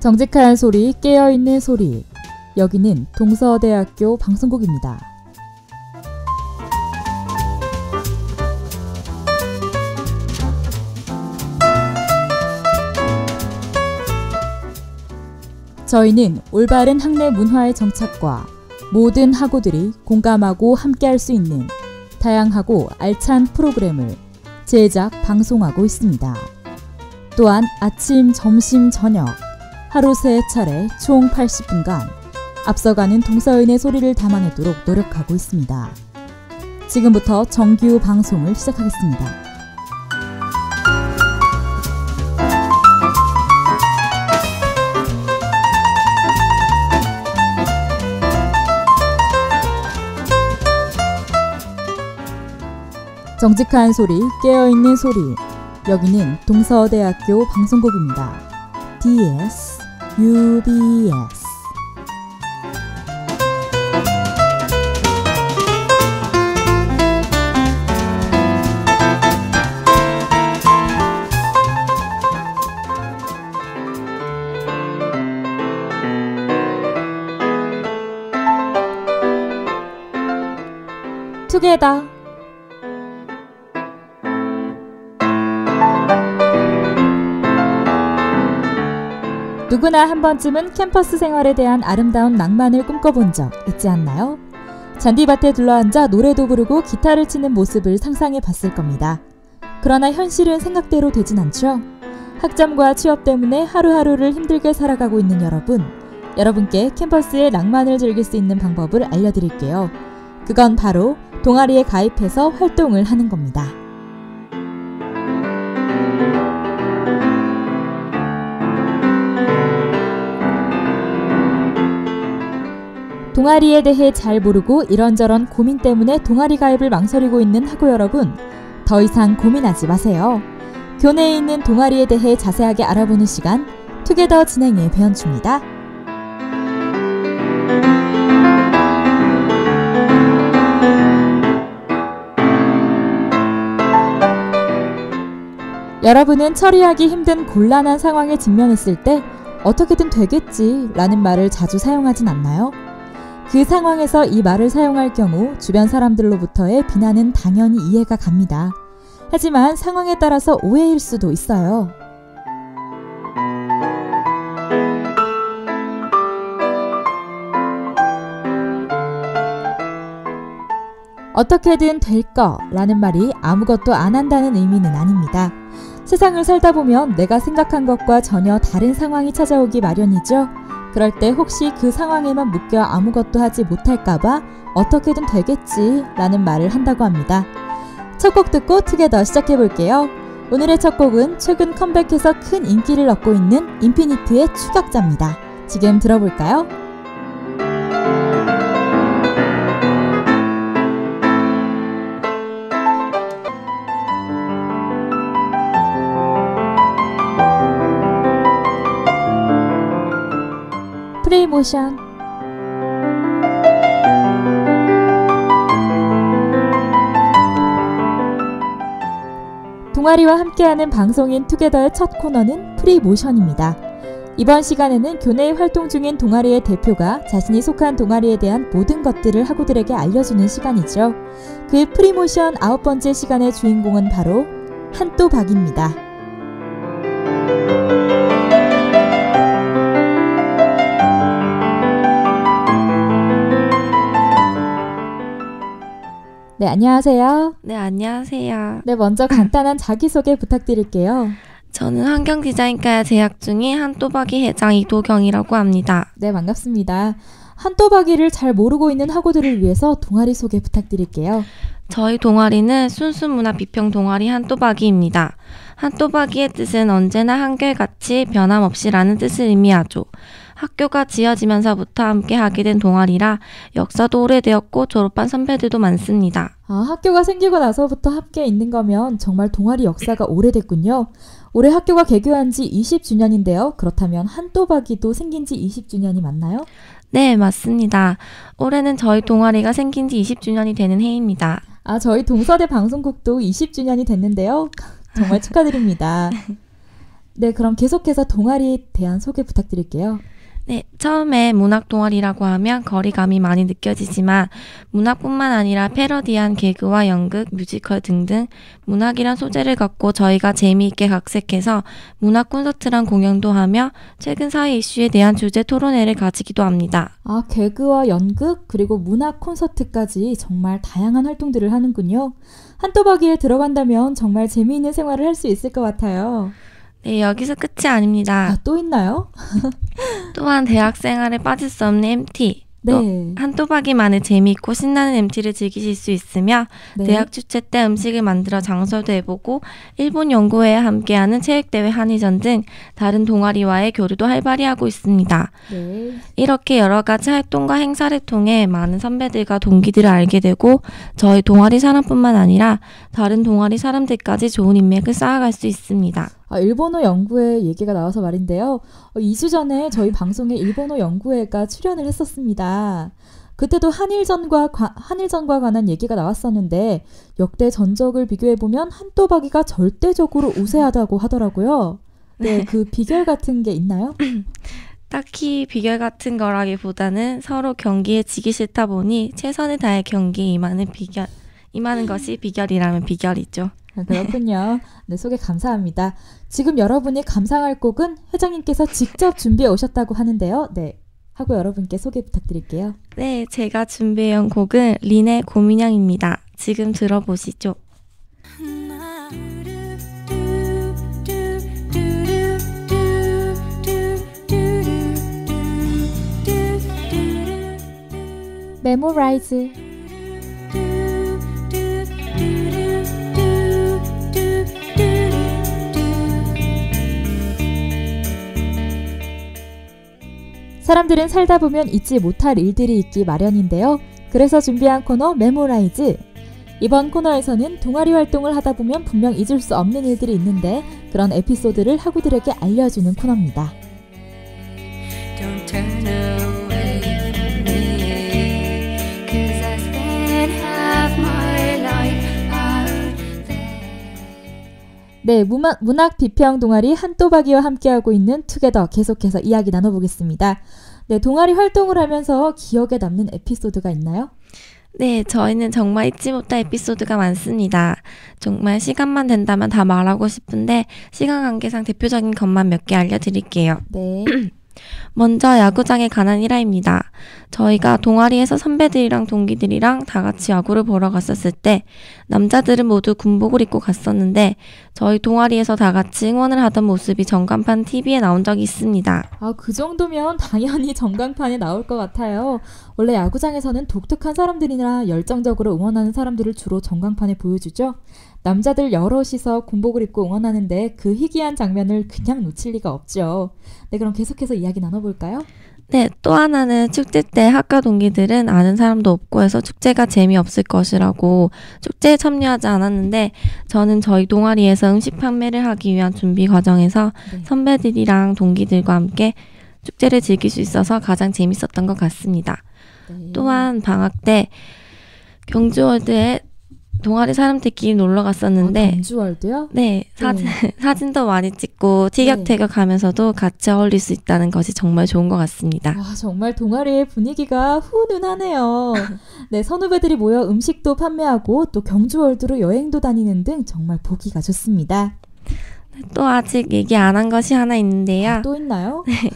정직한 소리, 깨어있는 소리. 여기는 동서대학교 방송국입니다. 저희는 올바른 학내 문화의 정착과 모든 학우들이 공감하고 함께할 수 있는 다양하고 알찬 프로그램을 제작, 방송하고 있습니다. 또한 아침, 점심, 저녁 하루 3차례 총 80분간 앞서가는 동서인의 소리를 담아내도록 노력하고 있습니다. 지금부터 정규 방송을 시작하겠습니다. 정직한 소리, 깨어있는 소리. 여기는 동서대학교 방송국입니다. DS, UBS. 투게더. 누구나 한 번쯤은 캠퍼스 생활에 대한 아름다운 낭만을 꿈꿔본 적 있지 않나요? 잔디밭에 둘러앉아 노래도 부르고 기타를 치는 모습을 상상해 봤을 겁니다. 그러나 현실은 생각대로 되진 않죠? 학점과 취업 때문에 하루하루를 힘들게 살아가고 있는 여러분께 캠퍼스의 낭만을 즐길 수 있는 방법을 알려드릴게요. 그건 바로 동아리에 가입해서 활동을 하는 겁니다. 동아리에 대해 잘 모르고 이런저런 고민 때문에 동아리 가입을 망설이고 있는 학우 여러분, 더 이상 고민하지 마세요. 교내에 있는 동아리에 대해 자세하게 알아보는 시간, 투게더 진행의 배현주입니다. 여러분은 처리하기 힘든 곤란한 상황에 직면했을 때 어떻게든 되겠지 라는 말을 자주 사용하진 않나요? 그 상황에서 이 말을 사용할 경우 주변 사람들로부터의 비난은 당연히 이해가 갑니다. 하지만 상황에 따라서 오해일 수도 있어요. 어떻게든 될 거라는 말이 아무것도 안 한다는 의미는 아닙니다. 세상을 살다 보면 내가 생각한 것과 전혀 다른 상황이 찾아오기 마련이죠. 그럴 때 혹시 그 상황에만 묶여 아무것도 하지 못할까봐 어떻게든 되겠지 라는 말을 한다고 합니다. 첫 곡 듣고 투게더 시작해볼게요. 오늘의 첫 곡은 최근 컴백해서 큰 인기를 얻고 있는 인피니트의 추격자입니다. 지금 들어볼까요? 프리모션. 동아리와 함께하는 방송인 투게더의 첫 코너는 프리모션입니다. 이번 시간에는 교내에 활동 중인 동아리의 대표가 자신이 속한 동아리에 대한 모든 것들을 학우들에게 알려주는 시간이죠. 그 프리모션 9번째 시간의 주인공은 바로 한또박입니다. 네, 안녕하세요. 네, 안녕하세요. 네, 먼저 간단한 자기소개 부탁드릴게요. 저는 환경디자인과에 재학 중인 한또박이 회장 이도경이라고 합니다. 네, 반갑습니다. 한또박이를 잘 모르고 있는 학우들을 위해서 동아리 소개 부탁드릴게요. 저희 동아리는 순수문화 비평 동아리 한또박이입니다. 한또박이의 뜻은 언제나 한결같이 변함없이라는 뜻을 의미하죠. 학교가 지어지면서부터 함께 하게 된 동아리라 역사도 오래되었고 졸업한 선배들도 많습니다. 학교가 생기고 나서부터 함께 있는 거면 정말 동아리 역사가 오래됐군요. 올해 학교가 개교한 지 20주년인데요. 그렇다면 한또박이도 생긴 지 20주년이 맞나요? 네, 맞습니다. 올해는 저희 동아리가 생긴 지 20주년이 되는 해입니다. 저희 동서대 방송국도 20주년이 됐는데요. 정말 축하드립니다. 네, 그럼 계속해서 동아리에 대한 소개 부탁드릴게요. 네, 처음에 문학 동아리라고 하면 거리감이 많이 느껴지지만 문학뿐만 아니라 패러디한 개그와 연극, 뮤지컬 등등 문학이란 소재를 갖고 저희가 재미있게 각색해서 문학 콘서트란 공연도 하며 최근 사회 이슈에 대한 주제 토론회를 가지기도 합니다. 아, 개그와 연극, 그리고 문학 콘서트까지 정말 다양한 활동들을 하는군요. 한또박이에 들어간다면 정말 재미있는 생활을 할 수 있을 것 같아요. 네, 여기서 끝이 아닙니다. 아, 또 있나요? 또한 대학 생활에 빠질 수 없는 MT. 또 네. 한또박이만의 재미있고 신나는 MT를 즐기실 수 있으며 네. 대학 축제 때 음식을 만들어 장설도 해보고 일본 연구회와 함께하는 체육대회 한의전 등 다른 동아리와의 교류도 활발히 하고 있습니다. 네. 이렇게 여러 가지 활동과 행사를 통해 많은 선배들과 동기들을 알게 되고 저희 동아리 사람뿐만 아니라 다른 동아리 사람들까지 좋은 인맥을 쌓아갈 수 있습니다. 아, 일본어 연구회 얘기가 나와서 말인데요. 2주 전에 저희 방송에 일본어 연구회가 출연을 했었습니다. 그때도 한일전과 관한 얘기가 나왔었는데 역대 전적을 비교해보면 한또박이가 절대적으로 우세하다고 하더라고요. 네, 그 비결 같은 게 있나요? 딱히 비결 같은 거라기보다는 서로 경기에 지기 싫다 보니 최선을 다해 경기에 임하는 것이 비결이라면 비결이죠. 그렇군요. 네, 소개 감사합니다. 지금 여러분이 감상할 곡은 회장님께서 직접 준비해 오셨다고 하는데요. 네, 하고 여러분께 소개 부탁드릴게요. 네, 제가 준비해온 곡은 린의 고민형입니다. 지금 들어보시죠. 메모라이즈. 사람들은 살다 보면 잊지 못할 일들이 있기 마련인데요. 그래서 준비한 코너 메모라이즈. 이번 코너에서는 동아리 활동을 하다 보면 분명 잊을 수 없는 일들이 있는데 그런 에피소드를 학우들에게 알려주는 코너입니다. Don't turn away from me, 'cause I spent half my life out there. 네, 문학 비평 동아리 한또박이와 함께하고 있는 투게더 계속해서 이야기 나눠보겠습니다. 네, 동아리 활동을 하면서 기억에 남는 에피소드가 있나요? 네, 저희는 정말 잊지 못할 에피소드가 많습니다. 정말 시간만 된다면 다 말하고 싶은데 시간 관계상 대표적인 것만 몇 개 알려드릴게요. 네. 먼저 야구장에 관한 일화입니다. 저희가 동아리에서 선배들이랑 동기들이랑 다 같이 야구를 보러 갔었을 때 남자들은 모두 군복을 입고 갔었는데 저희 동아리에서 다 같이 응원을 하던 모습이 전광판 TV에 나온 적이 있습니다. 아, 그 정도면 당연히 전광판에 나올 것 같아요. 원래 야구장에서는 독특한 사람들이나 열정적으로 응원하는 사람들을 주로 전광판에 보여주죠. 남자들 여럿이서 군복을 입고 응원하는데 그 희귀한 장면을 그냥 놓칠 리가 없죠. 네, 그럼 계속해서 이야기 나눠볼까요? 네, 또 하나는 축제 때 학과 동기들은 아는 사람도 없고 해서 축제가 재미없을 것이라고 축제에 참여하지 않았는데 저는 저희 동아리에서 음식 판매를 하기 위한 준비 과정에서 선배들이랑 동기들과 함께 축제를 즐길 수 있어서 가장 재밌었던 것 같습니다. 네. 또한 방학 때 경주월드에 동아리 사람들끼리 놀러 갔었는데 경주월드요? 네, 사진도 많이 찍고 티격태격하면서도 같이 어울릴 수 있다는 것이 정말 좋은 것 같습니다. 와, 정말 동아리의 분위기가 훈훈하네요. 네, 선후배들이 모여 음식도 판매하고 또 경주월드로 여행도 다니는 등 정말 보기가 좋습니다. 또 아직 얘기 안 한 것이 하나 있는데요. 아, 또 있나요? 네.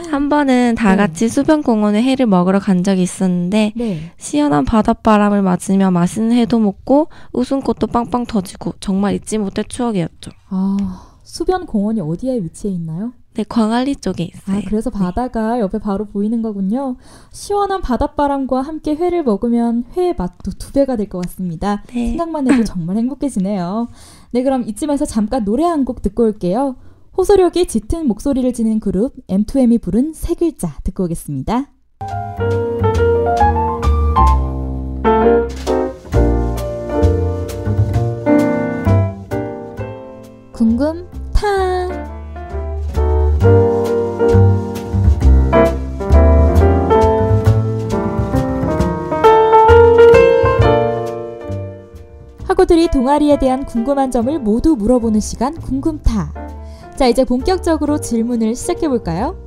한 번은 다 같이 수변공원에 회를 먹으러 간 적이 있었는데 시원한 바닷바람을 맞으며 맛있는 회도 먹고 웃음꽃도 빵빵 터지고 정말 잊지 못할 추억이었죠. 아, 수변공원이 어디에 위치해 있나요? 네, 광안리 쪽에 있어요. 아, 그래서 바다가 옆에 바로 보이는 거군요. 시원한 바닷바람과 함께 회를 먹으면 회의 맛도 2배가 될 것 같습니다. 네. 생각만 해도 정말 행복해지네요. 네, 그럼 이쯤에서 잠깐 노래 한 곡 듣고 올게요. 호소력이 짙은 목소리를 지닌 그룹 M2M이 부른 세 글자 듣고 오겠습니다. 궁금타. 학우들이 동아리에 대한 궁금한 점을 모두 물어보는 시간 궁금타. 자, 이제 본격적으로 질문을 시작해볼까요?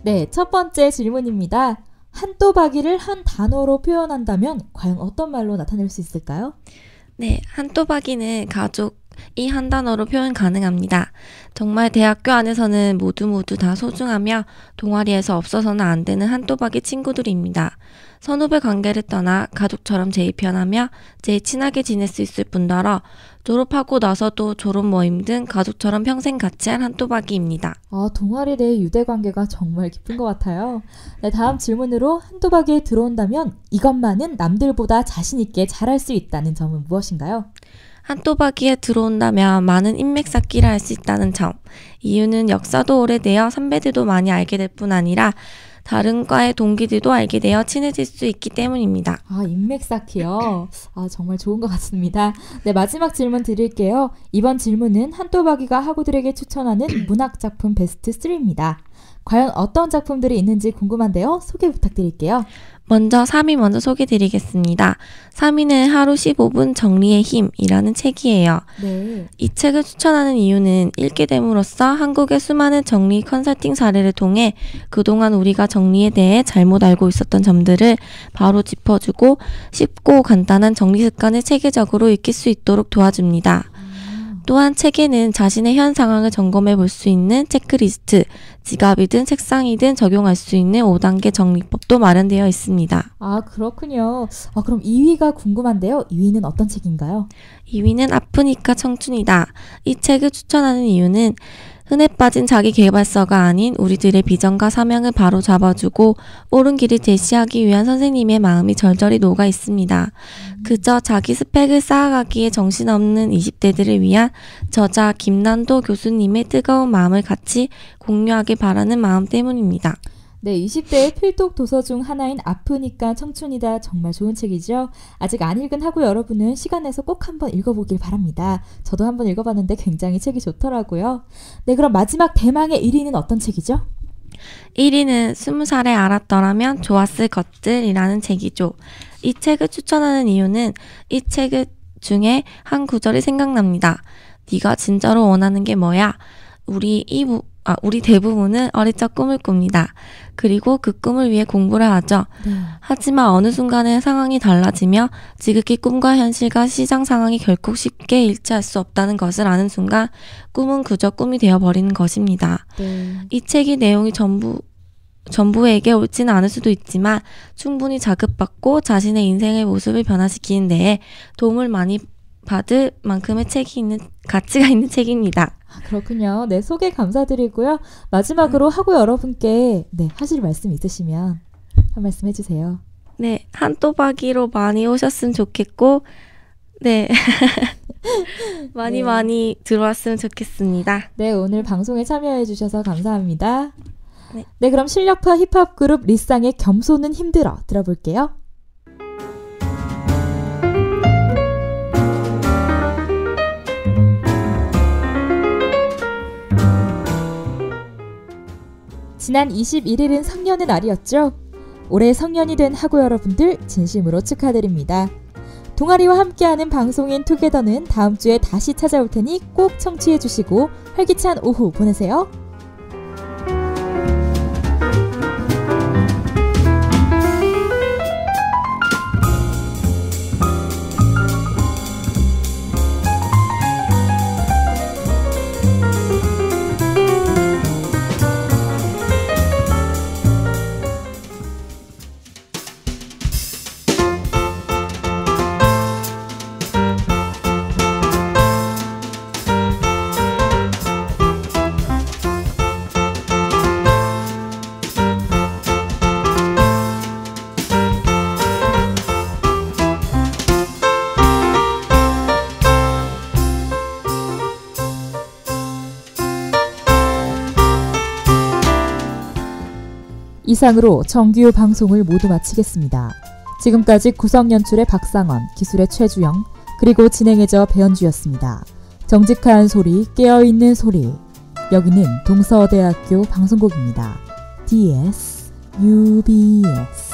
네, 첫 번째 질문입니다. 한또박이를 한 단어로 표현한다면 과연 어떤 말로 나타낼 수 있을까요? 네, 한또박이는 가족이 한 단어로 표현 가능합니다. 정말 대학교 안에서는 모두 다 소중하며 동아리에서 없어서는 안 되는 한또박이 친구들입니다. 선후배 관계를 떠나 가족처럼 제일 편하며 제일 친하게 지낼 수 있을 뿐더러 졸업하고 나서도 졸업 모임 등 가족처럼 평생 같이 할 한또박이입니다. 동아리 내 유대관계가 정말 깊은 것 같아요. 네, 다음 질문으로 한또박이에 들어온다면 이것만은 남들보다 자신있게 잘할 수 있다는 점은 무엇인가요? 한또박이에 들어온다면 많은 인맥 쌓기를 할 수 있다는 점. 이유는 역사도 오래되어 선배들도 많이 알게 될 뿐 아니라 다른 과의 동기들도 알게 되어 친해질 수 있기 때문입니다. 인맥 쌓기요. 정말 좋은 것 같습니다. 네, 마지막 질문 드릴게요. 이번 질문은 한또박이가 학우들에게 추천하는 문학작품 베스트 3입니다. 과연 어떤 작품들이 있는지 궁금한데요. 소개 부탁드릴게요. 먼저 3위 소개드리겠습니다. 3위는 하루 15분 정리의 힘이라는 책이에요. 네. 이 책을 추천하는 이유는 읽게 됨으로써 한국의 수많은 정리 컨설팅 사례를 통해 그동안 우리가 정리에 대해 잘못 알고 있었던 점들을 바로 짚어주고 쉽고 간단한 정리 습관을 체계적으로 익힐 수 있도록 도와줍니다. 또한 책에는 자신의 현 상황을 점검해 볼 수 있는 체크리스트, 지갑이든 책상이든 적용할 수 있는 5단계 정리법도 마련되어 있습니다. 그렇군요. 그럼 2위가 궁금한데요. 2위는 어떤 책인가요? 2위는 아프니까 청춘이다. 이 책을 추천하는 이유는 흔해 빠진 자기 개발서가 아닌 우리들의 비전과 사명을 바로 잡아주고 옳은 길을 제시하기 위한 선생님의 마음이 절절히 녹아 있습니다. 그저 자기 스펙을 쌓아가기에 정신없는 20대들을 위한 저자 김난도 교수님의 뜨거운 마음을 같이 공유하길 바라는 마음 때문입니다. 네, 20대의 필독 도서 중 하나인 아프니까 청춘이다. 정말 좋은 책이죠. 아직 안 읽은 학우 여러분은 시간 내서 꼭 한번 읽어보길 바랍니다. 저도 한번 읽어봤는데 굉장히 책이 좋더라고요. 네, 그럼 마지막 대망의 1위는 어떤 책이죠? 1위는 20살에 알았더라면 좋았을 것들이라는 책이죠. 이 책을 추천하는 이유는 이 책 중에 한 구절이 생각납니다. 네가 진짜로 원하는 게 뭐야? 우리 대부분은 어릴 적 꿈을 꿉니다. 그리고 그 꿈을 위해 공부를 하죠. 하지만 어느 순간에 상황이 달라지며 지극히 꿈과 현실과 시장 상황이 결코 쉽게 일치할 수 없다는 것을 아는 순간 꿈은 그저 꿈이 되어버리는 것입니다. 이 책의 내용이 전부에게 옳지는 않을 수도 있지만 충분히 자극받고 자신의 인생의 모습을 변화시키는 데에 도움을 많이 받을 만큼의 가치가 있는 책입니다. 그렇군요. 네, 소개 감사드리고요. 마지막으로 학우 여러분께 하실 말씀 있으시면 한 말씀 해주세요. 네, 한또박이로 많이 오셨으면 좋겠고 많이 들어왔으면 좋겠습니다. 네, 오늘 방송에 참여해 주셔서 감사합니다. 네, 그럼 실력파 힙합 그룹 리쌍의 겸손은 힘들어 들어볼게요. 지난 21일은 성년의 날이었죠. 올해 성년이 된 학우 여러분들 진심으로 축하드립니다. 동아리와 함께하는 방송인 투게더는 다음 주에 다시 찾아올 테니 꼭 청취해 주시고 활기찬 오후 보내세요. 이상으로 정규 방송을 모두 마치겠습니다. 지금까지 구성 연출의 박상원, 기술의 최주영, 그리고 진행해저 배현주였습니다. 정직한 소리, 깨어있는 소리. 여기는 동서대학교 방송국입니다. DS, UBS